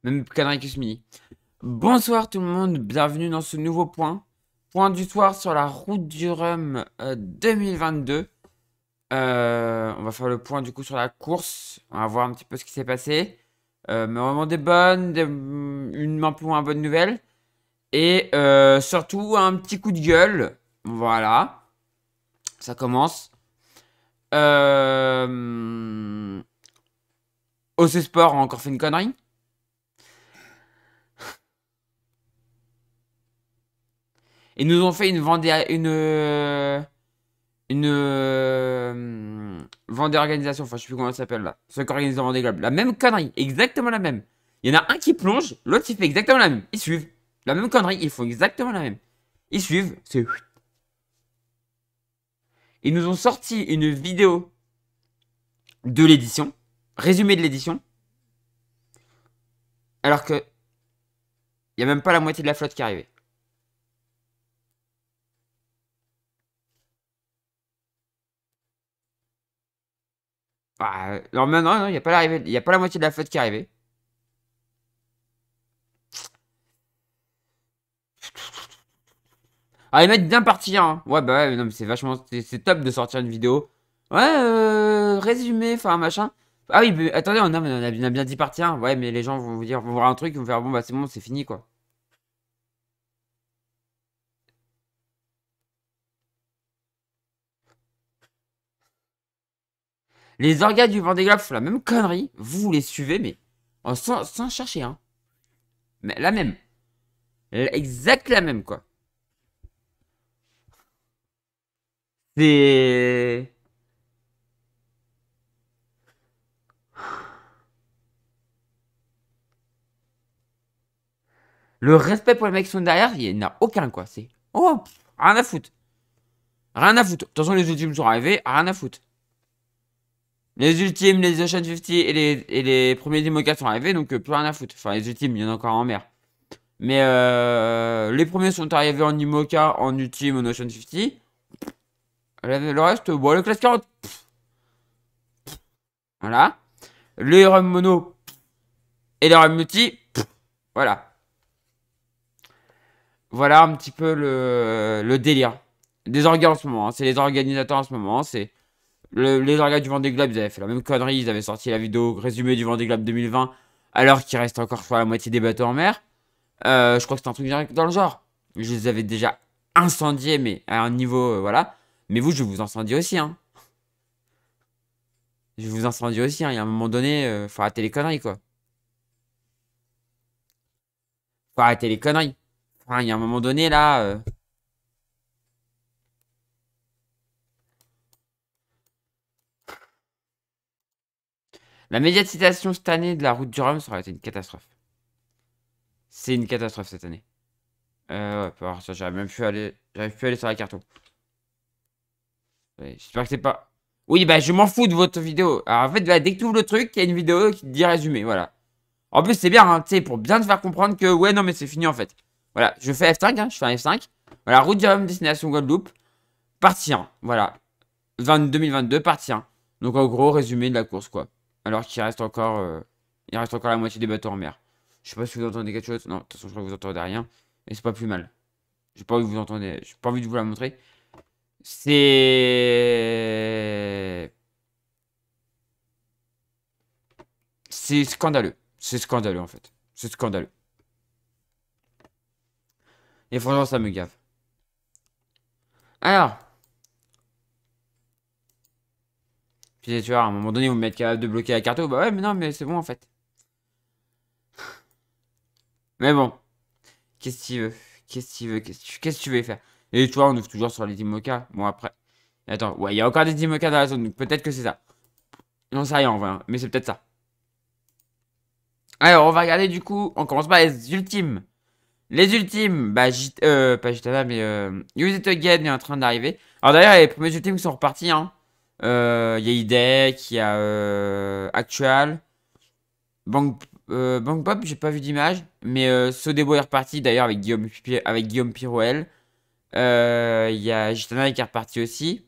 Même connerie que ce mini. Bonsoir tout le monde, bienvenue dans ce nouveau point. Point du soir sur la route du Rhum 2022. On va faire le point du coup sur la course. On va voir un petit peu ce qui s'est passé. Mais vraiment des bonnes, une un peu moins bonne nouvelle. Et surtout un petit coup de gueule. Voilà. Ça commence. OC Sport a encore fait une connerie. Ils nous ont fait une Vendée, une Vendée organisation, enfin je sais plus comment ça s'appelle là. Ceux qui organisent le Vendée Globe. La même connerie, exactement la même. Il y en a un qui plonge, l'autre il fait exactement la même. Ils suivent. La même connerie, ils font exactement la même. Ils suivent, c'est... Ils nous ont sorti une vidéo de l'édition, résumé de l'édition, alors que il y a même pas la moitié de la flotte qui est arrivée. Bah, non, non, il n'y a pas l'arrivée, il y a pas la moitié de la flotte qui est arrivée. Ah, les mecs bien partis, hein. Ouais, bah ouais, non, mais c'est vachement. C'est top de sortir une vidéo. Ouais, résumé, enfin, machin. Ah oui, mais attendez, on a bien dit partie 1. Ouais, mais les gens vont vous dire, vont voir un truc, ils vont faire, bon, bah c'est bon, c'est fini, quoi. Les orgas du Vendée Globe font la même connerie. Vous les suivez, mais sans chercher, hein. Mais la même. Exact la même, quoi. C'est. Le respect pour les mecs qui sont derrière, il n'y en a aucun, quoi. C'est. Oh, rien à foutre. Rien à foutre. De toute façon, les ultimes sont arrivés, rien à foutre. Les ultimes, les Ocean 50 et les premiers Imoca sont arrivés, donc plus rien à foutre. Enfin, les ultimes, il y en a encore en mer. Mais les premiers sont arrivés en Imoca, en ultime, en Ocean 50. Le reste, bon, le classe 40, voilà. Les Rum Mono et les Rum Multi, voilà. Voilà un petit peu le délire. Des orgas en ce moment, hein. C'est les organisateurs en ce moment, c'est les orgas du Vendée Globe, ils avaient fait la même connerie, ils avaient sorti la vidéo résumée du Vendée Globe 2020, alors qu'il reste encore soit la moitié des bateaux en mer. Je crois que c'était un truc direct dans le genre. Je les avais déjà incendiés, mais à un niveau, voilà. Mais vous, je vous incendie aussi, hein. Je vous incendie aussi, hein. Il y a un moment donné, faut arrêter les conneries, quoi. Faut arrêter les conneries. Enfin, il y a un moment donné, là... La médiatisation cette année de la route du Rhum, ça aurait été une catastrophe. C'est une catastrophe cette année. Ouais, alors ça, j'arrive plus à aller sur la carte. Ouais, j'espère que c'est pas... Oui, bah je m'en fous de votre vidéo. Alors en fait, bah, dès que tu ouvres le truc, il y a une vidéo qui te dit résumé, voilà. En plus, c'est bien, hein, tu sais, pour bien te faire comprendre que, ouais, non, mais c'est fini en fait. Voilà, je fais F5, hein, je fais un F5. Voilà, route du Rhum, destination Guadeloupe. Partie 1, voilà. 2022, partie 1. Donc en gros, résumé de la course, quoi. Alors qu'il reste encore, il reste encore la moitié des bateaux en mer. Je sais pas si vous entendez quelque chose. Non, de toute façon, je crois que vous entendez rien. Et c'est pas plus mal. J'ai pas envie de vous entendre, j'ai pas envie de vous la montrer. C'est... C'est scandaleux. C'est scandaleux, en fait. C'est scandaleux. Et franchement, ça me gave. Alors, puis tu vois, à un moment donné, vous me mettez capable de bloquer la carte. Bah ouais, mais non, mais c'est bon, en fait. Mais bon, qu'est-ce qu'il veut? Qu'est-ce qu'il veut? Qu'est-ce que tu veux faire? Et tu vois, on ouvre toujours sur les Timoka. Bon, après. Attends, ouais, il y a encore des Timoka dans la zone, donc peut-être que c'est ça. J'en sais rien, en vrai, hein, mais c'est peut-être ça. Alors, on va regarder, du coup, on commence par les ultimes. Les ultimes, bah, pas Gitana, mais Use It Again est en train d'arriver. Alors d'ailleurs, les premiers ultimes sont repartis, hein. Il y a IDEC, il y a Actual. Bank Pop, j'ai pas vu d'image. Mais Sodebo est reparti d'ailleurs avec Guillaume Pirouel. Il y a Gitana qui est reparti aussi.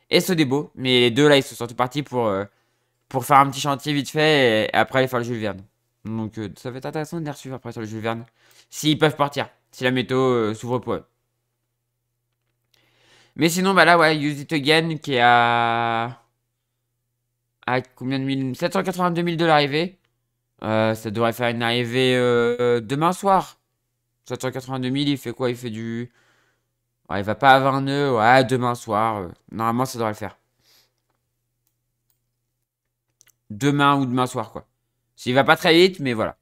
Et Sodebo. Mais les deux là, ils sont surtout partis pour faire un petit chantier vite fait et après aller faire le Jules Verne. Donc ça va être intéressant de les suivre après sur le Jules Verne. S'ils peuvent partir. Si la météo s'ouvre pour eux. Mais sinon, bah là, ouais, Use It Again qui est à combien de mille 782 000 de l'arrivée. Ça devrait faire une arrivée demain soir. 782 000, il fait quoi? Il fait du... Ouais, il va pas à 20 nœuds. Ouais, demain soir. Normalement, ça devrait le faire. Demain ou demain soir, quoi. S'il va pas très vite, mais voilà.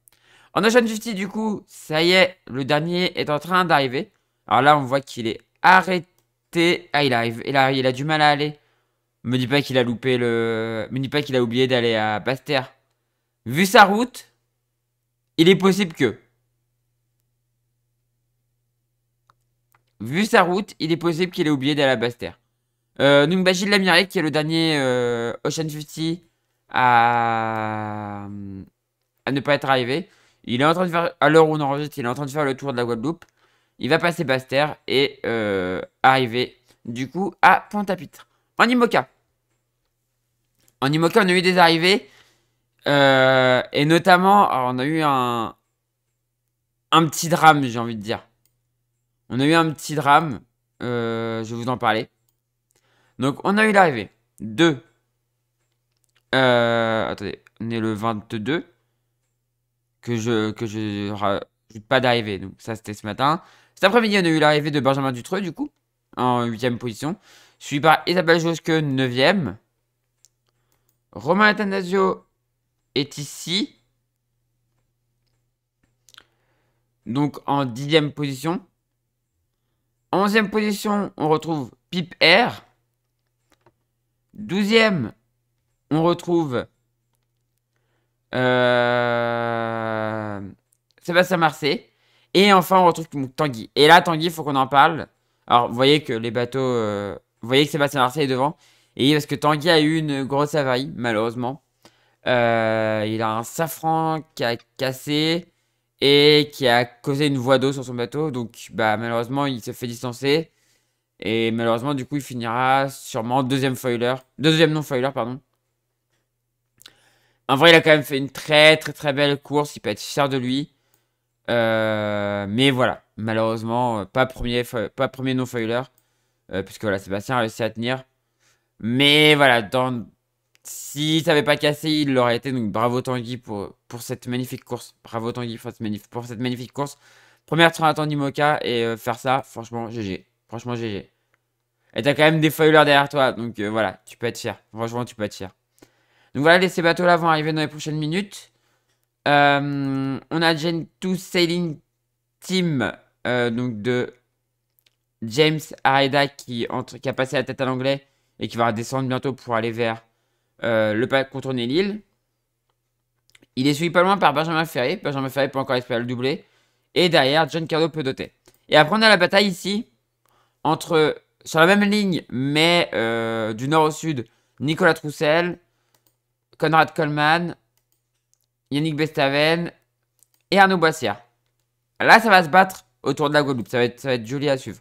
En Ocean 50, du coup, ça y est, le dernier est en train d'arriver. Alors là, on voit qu'il est arrêté. Ah, il arrive. Il a du mal à aller. Me dis pas qu'il a loupé le... Me dis pas qu'il a oublié d'aller à Basse-Terre. Vu sa route, il est possible que... Vu sa route, il est possible qu'il ait oublié d'aller à Basse-Terre. Donc, bah, Gilles Lamiré, qui est le dernier Ocean 50 à... à ne pas être arrivé. Il est en train de faire... À l'heure où on enregistre, il est en train de faire le tour de la Guadeloupe. Il va passer Basse-Terre et arriver, du coup, à Pointe-à-Pitre. En IMOCA. En IMOCA, on a eu des arrivées. Et notamment, alors, on a eu un petit drame, j'ai envie de dire. On a eu un petit drame. Je vais vous en parler. Donc, on a eu l'arrivée de... attendez, on est le 22. Que je rajoute pas d'arrivée. Donc, ça, c'était ce matin. Cet après-midi, on a eu l'arrivée de Benjamin Dutreux, du coup, en 8ème position. Suivi par Isabelle Josque, 9ème. Romain Athanasio est ici. Donc, en 10ème position. En 11ème position, on retrouve Pip R. 12ème, on retrouve Sébastien Marseille. Et enfin, on retrouve Tanguy. Et là, Tanguy, il faut qu'on en parle. Alors, vous voyez que les bateaux... vous voyez que Sébastien Marseille est devant. Et parce que Tanguy a eu une grosse avarie, malheureusement. Il a un safran qui a cassé et qui a causé une voie d'eau sur son bateau. Donc, bah, malheureusement, il s'est fait distancer. Et malheureusement, du coup, il finira sûrement deuxième foiler. Deuxième non-foiler, pardon. En vrai, il a quand même fait une très très très belle course. Il peut être fier de lui. Mais voilà, malheureusement, pas premier non-foiler. Puisque voilà, Sébastien a réussi à tenir. Mais voilà, si ça n'avait pas cassé, il l'aurait été. Donc bravo Tanguy pour cette magnifique course. Bravo Tanguy pour cette magnifique course. Première temps d'Imoca et faire ça, franchement, GG. Franchement, GG. Et t'as quand même des foilers derrière toi. Donc voilà, tu peux être fier. Franchement, tu peux être fier. Donc voilà, ces bateaux-là vont arriver dans les prochaines minutes. On a Gen 2 Sailing Team donc de James Areda qui a passé la tête à l'anglais et qui va redescendre bientôt pour aller vers le pas contourner l'île. Il est suivi pas loin par Benjamin Ferré. Benjamin Ferré peut encore espérer le doubler. Et derrière, John Cardo peut doter. Et après, on a la bataille ici entre, sur la même ligne, mais du nord au sud, Nicolas Troussel, Conrad Coleman, Yannick Bestaven et Arnaud Boissière. Là, ça va se battre autour de la Guadeloupe. Ça va être joli à suivre.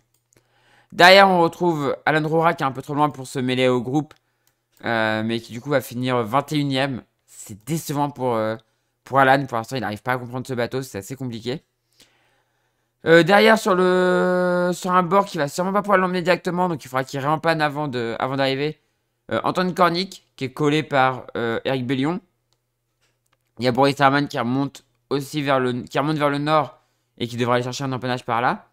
Derrière, on retrouve Alan Roura qui est un peu trop loin pour se mêler au groupe. Mais qui du coup va finir 21ème. C'est décevant pour Alan. Pour l'instant, il n'arrive pas à comprendre ce bateau. C'est assez compliqué. Derrière, sur un bord qui va sûrement pas pouvoir l'emmener directement. Donc il faudra qu'il réempanne avant d'arriver. Antoine Cornic qui est collé par Eric Bellion. Il y a Boris Herman qui remonte aussi vers le nord et qui devra aller chercher un empennage par là.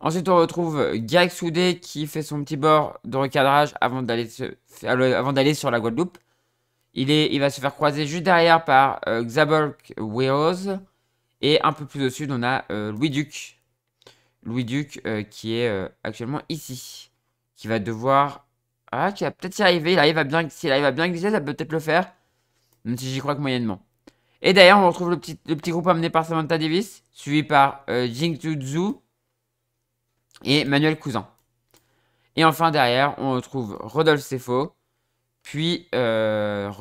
Ensuite, on retrouve Garrick Soudé qui fait son petit bord de recadrage avant d'aller sur la Guadeloupe. Il va se faire croiser juste derrière par Xabolk Weroz. Et un peu plus au sud, on a Louis Duc. Louis Duc qui est actuellement ici. Qui va devoir... Ah, qui va peut-être y arriver. S'il arrive à bien glisser, ça peut peut-être le faire. Même si j'y crois que moyennement. Et d'ailleurs, on retrouve le petit groupe amené par Samantha Davis. Suivi par Jing Zhu et Manuel Cousin. Et enfin derrière, on retrouve Rodolphe Sefo, puis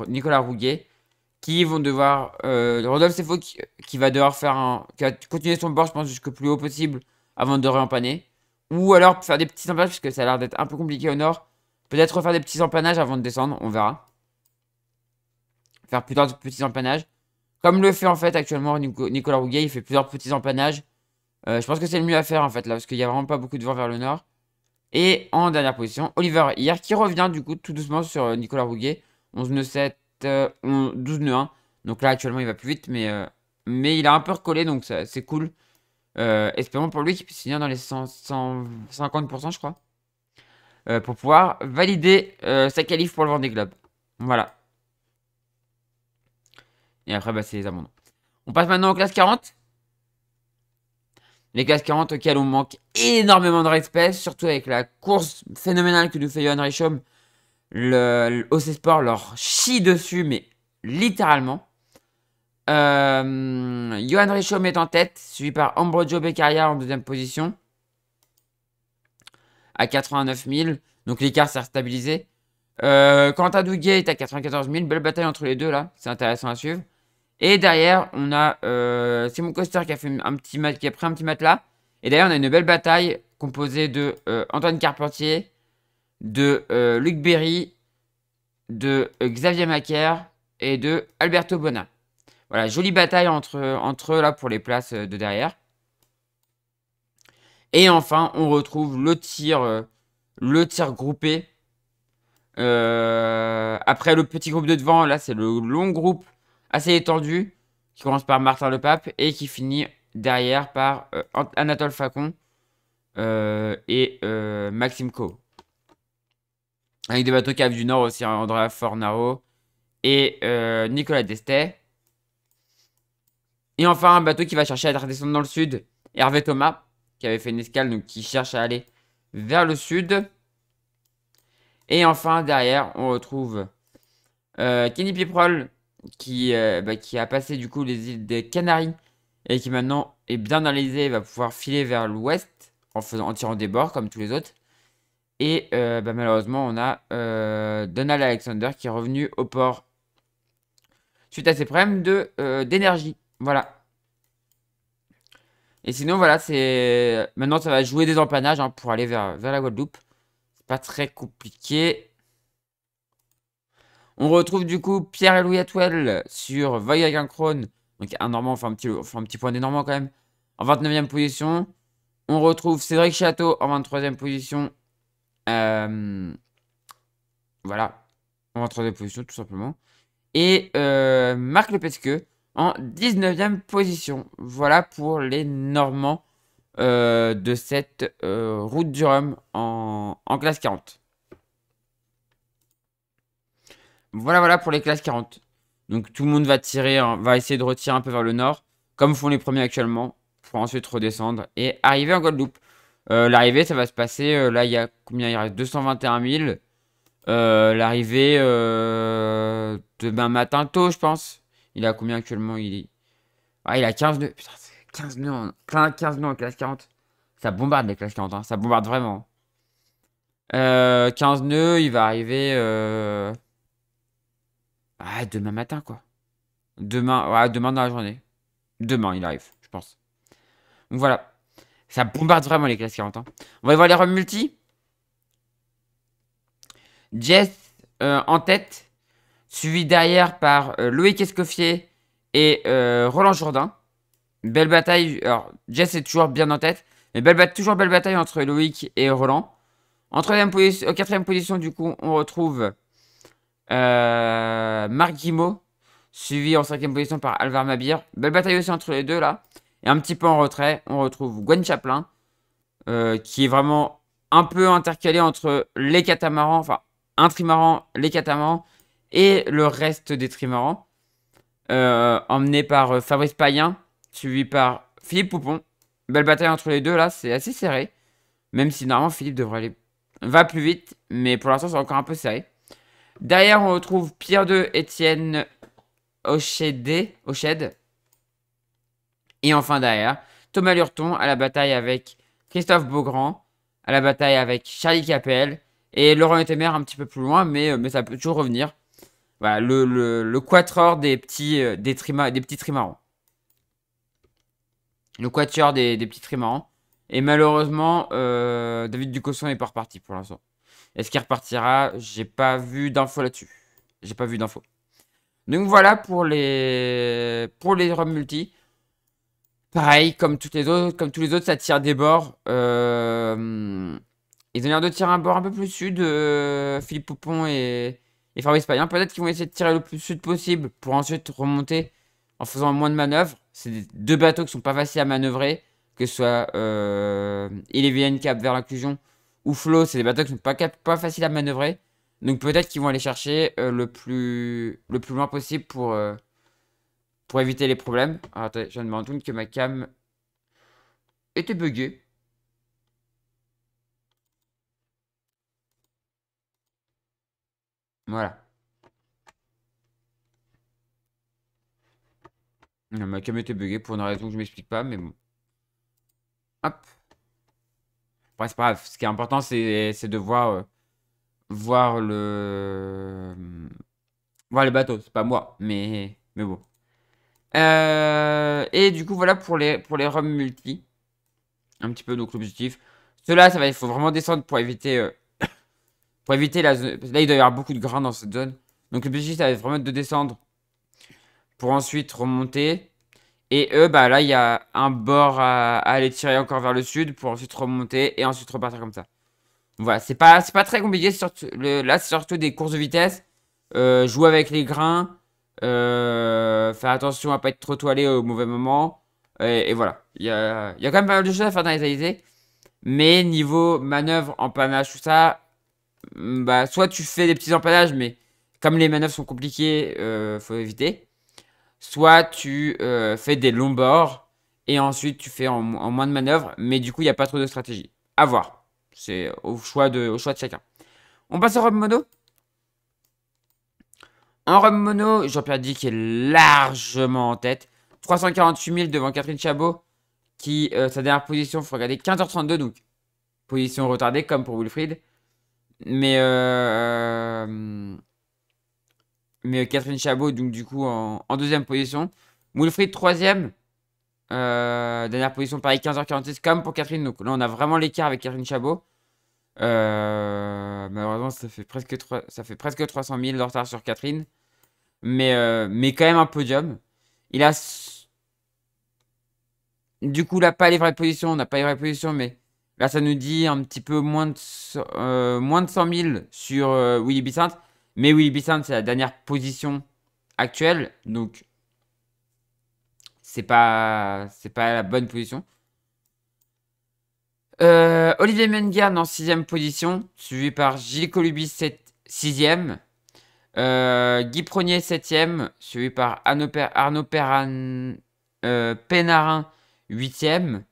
Nicolas Rouguet, qui vont devoir... Rodolphe Sefo qui va devoir qui va continuer son bord, je pense, jusqu'au plus haut possible avant de réempanner. Ou alors faire des petits empannages, parce que ça a l'air d'être un peu compliqué au nord. Peut-être refaire des petits empannages avant de descendre, on verra. Faire plutôt de petits empannages. Comme le fait en fait actuellement Nicolas Rouguet, il fait plusieurs petits empannages. Je pense que c'est le mieux à faire en fait là, parce qu'il n'y a vraiment pas beaucoup de vent vers le nord. Et en dernière position, Oliver hier qui revient du coup tout doucement sur Nicolas Rouguet. 11 nœuds 7, 12 nœuds 1. Donc là actuellement il va plus vite, mais il a un peu recollé donc c'est cool. Espérons pour lui qu'il puisse finir dans les 150% je crois. Pour pouvoir valider sa qualif pour le Vendée Globe. Voilà. Et après bah, c'est les abandons. On passe maintenant aux classes 40. Les classes 40 auxquelles on manque énormément de respect, surtout avec la course phénoménale que nous fait Johan Reichom. Le OC Sport leur chie dessus, mais littéralement. Johan Reichom est en tête, suivi par Ambrogio Beccaria en deuxième position. À 89 000, donc l'écart s'est stabilisé. Quentin Douguet est à 94 000, belle bataille entre les deux là, c'est intéressant à suivre. Et derrière, on a Simon Coster qui a fait qui a pris un petit matelas. Et derrière, on a une belle bataille composée de Antoine Carpentier, de Luc Berry, de Xavier Macaire et de Alberto Bona. Voilà, jolie bataille entre eux là pour les places de derrière. Et enfin, on retrouve le tir groupé. Après le petit groupe de devant, là c'est le long groupe assez étendu qui commence par Martin Le Pape et qui finit derrière par Anatole Facon et Maxime Co. Avec des bateaux Cap du Nord aussi, hein, Andrea Fornaro et Nicolas Destet. Et enfin un bateau qui va chercher à redescendre dans le sud, Hervé Thomas, qui avait fait une escale, donc qui cherche à aller vers le sud. Et enfin derrière on retrouve Kenny Piprol qui a passé du coup les îles des Canaries et qui maintenant est bien analysé, va pouvoir filer vers l'ouest en tirant des bords comme tous les autres. Et malheureusement, on a Donald Alexander qui est revenu au port suite à ses problèmes d'énergie. Voilà. Et sinon, voilà, c'est maintenant ça va jouer des empannages hein, pour aller vers la Guadeloupe. C'est pas très compliqué. On retrouve du coup Pierre et Louis Atwell sur Voyager Krone. Donc un Normand, enfin un petit point des Normands quand même. En 29e position. On retrouve Cédric Château en 23e position. Voilà. En 23e position tout simplement. Et Marc Lepesque en 19e position. Voilà pour les Normands de cette route du Rhum en classe 40. Voilà pour les classes 40. Donc tout le monde va tirer, hein, va essayer de retirer un peu vers le nord, comme font les premiers actuellement, pour ensuite redescendre et arriver en Guadeloupe. L'arrivée, ça va se passer, là il y a combien? Il reste 221 000. L'arrivée demain matin tôt, je pense. Il a combien actuellement? Il a 15 nœuds. Putain, c'est 15 nœuds, 15 nœuds en classe 40. Ça bombarde les classes 40, hein. Ça bombarde vraiment. 15 nœuds, il va arriver... Ah, demain matin, quoi. Demain dans la journée. Demain, il arrive, je pense. Donc voilà. Ça bombarde vraiment les classes 40. Hein. On va voir les runs multi. Jess en tête. Suivi derrière par Loïc Escoffier et Roland Jourdain. Belle bataille. Alors, Jess est toujours bien en tête. Mais toujours belle bataille entre Loïc et Roland. En quatrième position, du coup, on retrouve Marc Guimau. Suivi en cinquième position par Alvar Mabir. Belle bataille aussi entre les deux là. Et un petit peu en retrait, on retrouve Gwen Chaplin. Qui est vraiment un peu intercalé entre les catamarans. Enfin, un trimaran, les catamarans. Et le reste des trimarans. Emmené par Fabrice Payen. Suivi par Philippe Poupon. Belle bataille entre les deux là. C'est assez serré. Même si normalement Philippe devrait aller... va plus vite. Mais pour l'instant c'est encore un peu serré. Derrière on retrouve Pierre 2, Étienne Oched. Et enfin derrière, Thomas Lurton à la bataille avec Christophe Beaugrand, à la bataille avec Charlie Capel et Laurent Etemer un petit peu plus loin, mais ça peut toujours revenir. Voilà, le quatuor des petits trimarans. Le quatuor des petits trimarans. Et malheureusement, David Ducosson n'est pas reparti pour l'instant. Est-ce qu'il repartira? J'ai pas vu d'infos là-dessus. J'ai pas vu d'infos. Donc voilà pour les robes multi. Pareil, comme tous les autres, ça tire des bords. Ils ont l'air de tirer un bord un peu plus sud, Philippe Poupon et Fabrice Payen. Peut-être qu'ils vont essayer de tirer le plus sud possible pour ensuite remonter en faisant moins de manœuvres. C'est deux bateaux qui sont pas faciles à manœuvrer, que ce soit Ille-et-Vilaine Cap vers l'inclusion ou Flo, c'est des bateaux qui sont pas faciles à manœuvrer. Donc peut-être qu'ils vont aller chercher le plus loin possible pour éviter les problèmes. Alors, attendez, je viens de me rendre compte que ma cam était buggée. Voilà. Non, ma cam était buggée pour une raison que je m'explique pas, mais bon. Hop. Après, c'est pas grave. Ce qui est important, c'est de voir voir les bateaux. C'est pas moi, mais bon. Et du coup, voilà pour les ROM multi. Un petit peu donc l'objectif. Ceux-là, il faut vraiment descendre pour éviter la zone. Là, il doit y avoir beaucoup de grains dans cette zone. Donc l'objectif, ça va être vraiment de descendre pour ensuite remonter. Et eux, bah là, il y a un bord à aller tirer encore vers le sud pour ensuite remonter et ensuite repartir comme ça. Voilà, c'est pas très compliqué. Là, c'est surtout des courses de vitesse. Jouer avec les grains. Faire attention à pas être trop toilé au mauvais moment. Et voilà. Il y a quand même pas mal de choses à faire dans les alizés. Mais niveau manœuvre, empannage, tout ça, bah, soit tu fais des petits empannages, mais comme les manœuvres sont compliquées, faut éviter. Soit tu fais des longs bords et ensuite tu fais en moins de manœuvres, mais du coup, il n'y a pas trop de stratégie. À voir. C'est au choix de chacun. On passe au Rob Mono. En Rob Mono, Jean-Pierre Dick est largement en tête. 348 000 devant Catherine Chabot, qui, sa dernière position, il faut regarder 15h32, donc position retardée comme pour Wilfried. Mais Catherine Chabot, donc du coup, en deuxième position. Wilfried, troisième. Dernière position, pareil, 15h46, comme pour Catherine. Donc là, on a vraiment l'écart avec Catherine Chabot. Malheureusement, ça fait presque 300 000 de retard sur Catherine. Mais quand même un podium. Il a... Du coup, là, pas les vraies positions. On n'a pas les vraies positions, mais là, ça nous dit un petit peu moins de 100 000 sur Willy Bissant. Mais Willy Bissant, c'est la dernière position actuelle. Donc, c'est pas la bonne position. Olivier Menguerne en 6ème position, suivi par Gilles Colubi 6ème. Guy Pronier 7ème, suivi par Arnaud Pénarin 8ème.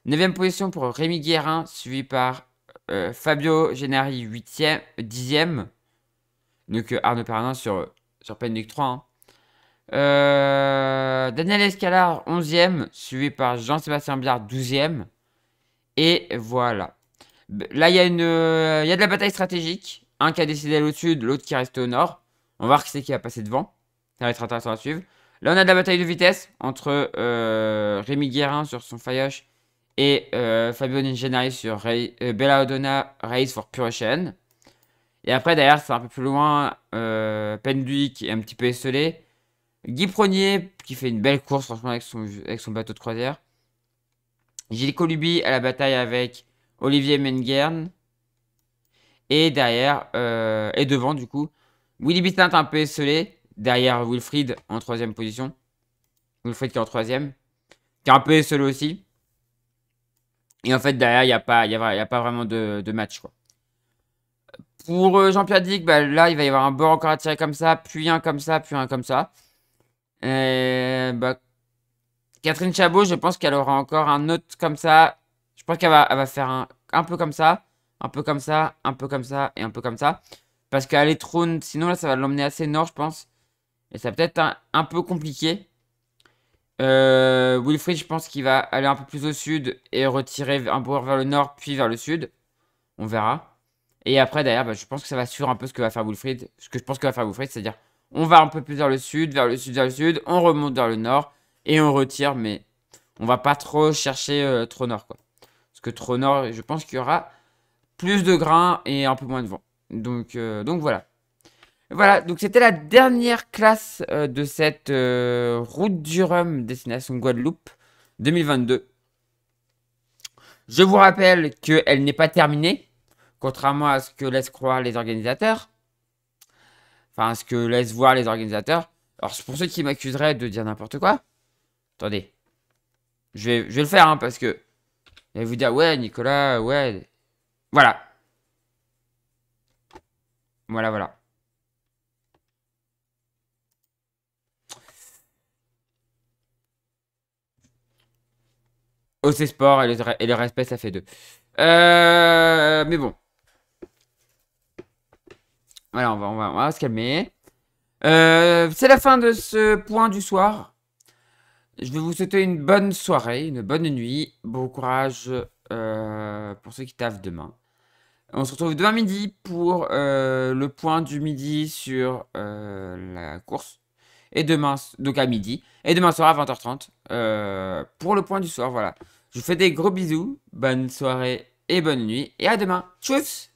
9ème position pour Rémi Guérin, suivi par Fabio Gennari 10ème. Donc Arnaud Pénarin sur Penduc 3. Hein. Daniel Escalard 11ème, suivi par Jean-Sébastien Biard 12ème. Et voilà. Là, il y a de la bataille stratégique. Un qui a décidé d'aller au sud, l'autre qui reste au nord. On va voir qui c'est qui va passer devant. Ça va être intéressant à suivre. Là, on a de la bataille de vitesse entre Rémi Guérin sur son Fayoche et Fabio Ningenari sur Bella Odona Race for Pure Ocean. Et après, derrière, c'est un peu plus loin. Penduic est un petit peu esselé. Guy Pronier qui fait une belle course, franchement, avec son bateau de croisière. Gilles Colubi à la bataille avec Olivier Menguerne. Et derrière, et devant du coup, Willy Bissant un peu esselé. Derrière Wilfried en 3ème position. Wilfried qui est en 3ème. Qui est un peu esselé aussi. Et en fait, derrière, il n'y a pas vraiment de match. Quoi. Pour Jean-Pierre Dick, bah, là, il va y avoir un bord encore à tirer comme ça. Puis un comme ça, puis un comme ça. Bah, Catherine Chabot, je pense qu'elle aura encore un autre comme ça. Je pense elle va faire un peu comme ça, un peu comme ça, un peu comme ça et un peu comme ça. Parce qu'elle est trop... Sinon, là, ça va l'emmener assez nord, je pense. Et ça va peut-être un peu compliqué. Wilfried, je pense qu'il va aller un peu plus au sud et retirer un bord vers le nord, puis vers le sud. On verra. Et après, derrière, bah, je pense que ça va suivre un peu ce que va faire Wilfried. Ce que je pense que va faire Wilfried, c'est-à-dire on va un peu plus vers le sud, vers le sud, vers le sud. On remonte vers le nord. Et on retire, mais on va pas trop chercher trop nord, quoi. Parce que trop nord, je pense qu'il y aura plus de grains et un peu moins de vent. Donc voilà. Voilà, donc c'était la dernière classe de cette route du Rhum destination Guadeloupe 2022. Je vous rappelle qu'elle n'est pas terminée, contrairement à ce que laissent croire les organisateurs. Enfin, à ce que laissent voir les organisateurs. Alors, pour ceux qui m'accuseraient de dire n'importe quoi, attendez. Je vais le faire, hein, parce que... Vous allez vous dire, ouais, Nicolas, ouais... Voilà. Voilà, voilà. OC Sport et le respect, ça fait deux. Mais bon. Voilà, on va se calmer. C'est la fin de ce point du soir. Je vais vous souhaiter une bonne soirée, une bonne nuit. Bon courage pour ceux qui taffent demain. On se retrouve demain midi pour le point du midi sur la course. Et demain, donc à midi. Et demain soir à 20h30 pour le point du soir. Voilà. Je vous fais des gros bisous. Bonne soirée et bonne nuit. Et à demain. Tchuss!